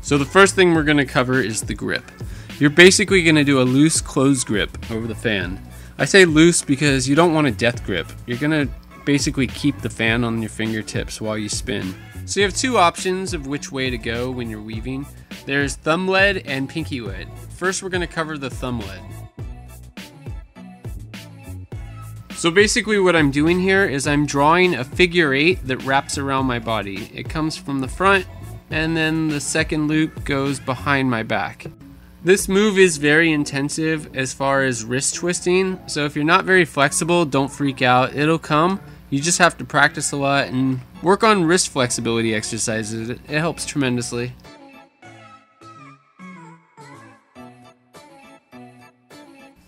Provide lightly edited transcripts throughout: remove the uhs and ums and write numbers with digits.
So the first thing we're going to cover is the grip. You're basically going to do a loose close grip over the fan. I say loose because you don't want a death grip. You're going to basically keep the fan on your fingertips while you spin. So you have two options of which way to go when you're weaving. There's thumb lead and pinky lead. First we're going to cover the thumb lead. So basically what I'm doing here is I'm drawing a figure 8 that wraps around my body. It comes from the front and then the second loop goes behind my back. This move is very intensive as far as wrist twisting, so if you're not very flexible, don't freak out. It'll come. You just have to practice a lot and work on wrist flexibility exercises. It helps tremendously.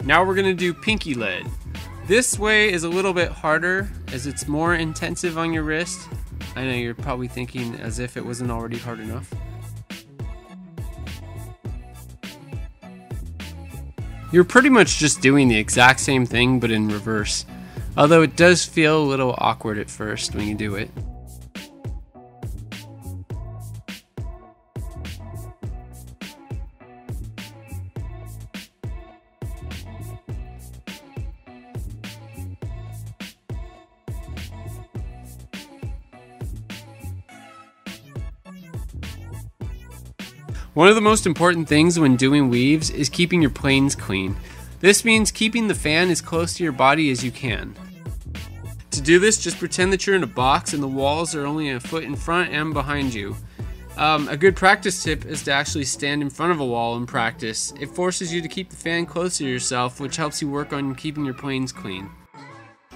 Now we're going to do pinky lead. This way is a little bit harder as it's more intensive on your wrist. I know you're probably thinking as if it wasn't already hard enough. You're pretty much just doing the exact same thing but in reverse. Although it does feel a little awkward at first when you do it. One of the most important things when doing weaves is keeping your planes clean. This means keeping the fan as close to your body as you can. To do this, just pretend that you're in a box and the walls are only a foot in front and behind you. A good practice tip is to actually stand in front of a wall and practice. It forces you to keep the fan close to yourself, which helps you work on keeping your planes clean.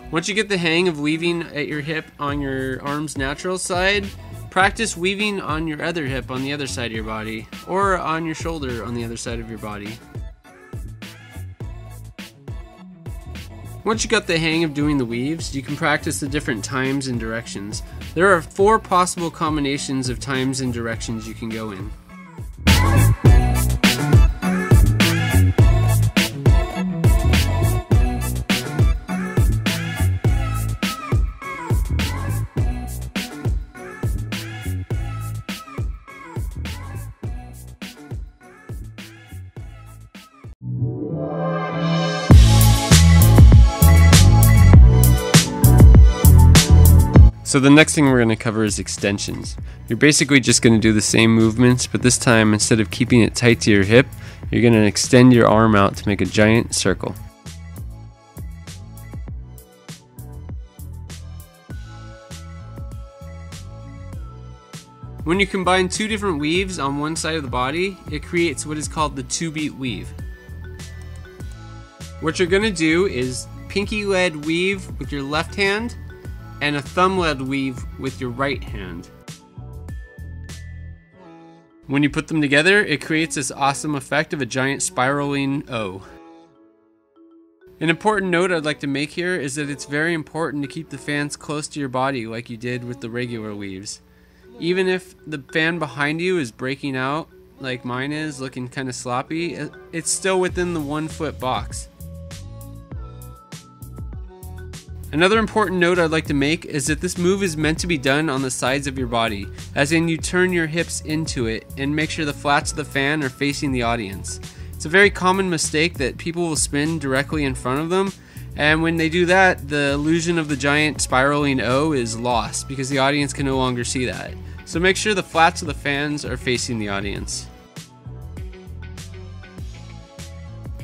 Once you get the hang of weaving at your hip on your arm's natural side, practice weaving on your other hip on the other side of your body, or on your shoulder on the other side of your body. Once you got the hang of doing the weaves, you can practice the different times and directions. There are 4 possible combinations of times and directions you can go in. So the next thing we're going to cover is extensions. You're basically just going to do the same movements, but this time instead of keeping it tight to your hip, you're going to extend your arm out to make a giant circle. When you combine 2 different weaves on one side of the body, it creates what is called the 2-beat weave. What you're going to do is pinky lead weave with your left hand and a thumb lead weave with your right hand. When you put them together, it creates this awesome effect of a giant spiraling O. An important note I'd like to make here is that it's very important to keep the fans close to your body like you did with the regular weaves. Even if the fan behind you is breaking out, like mine is, looking kind of sloppy, it's still within the 1-foot box. Another important note I'd like to make is that this move is meant to be done on the sides of your body, as in you turn your hips into it and make sure the flats of the fan are facing the audience. It's a very common mistake that people will spin directly in front of them, and when they do that, the illusion of the giant spiraling O is lost because the audience can no longer see that. So make sure the flats of the fans are facing the audience.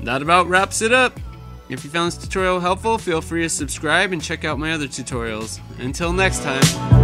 That about wraps it up. If you found this tutorial helpful, feel free to subscribe and check out my other tutorials. Until next time.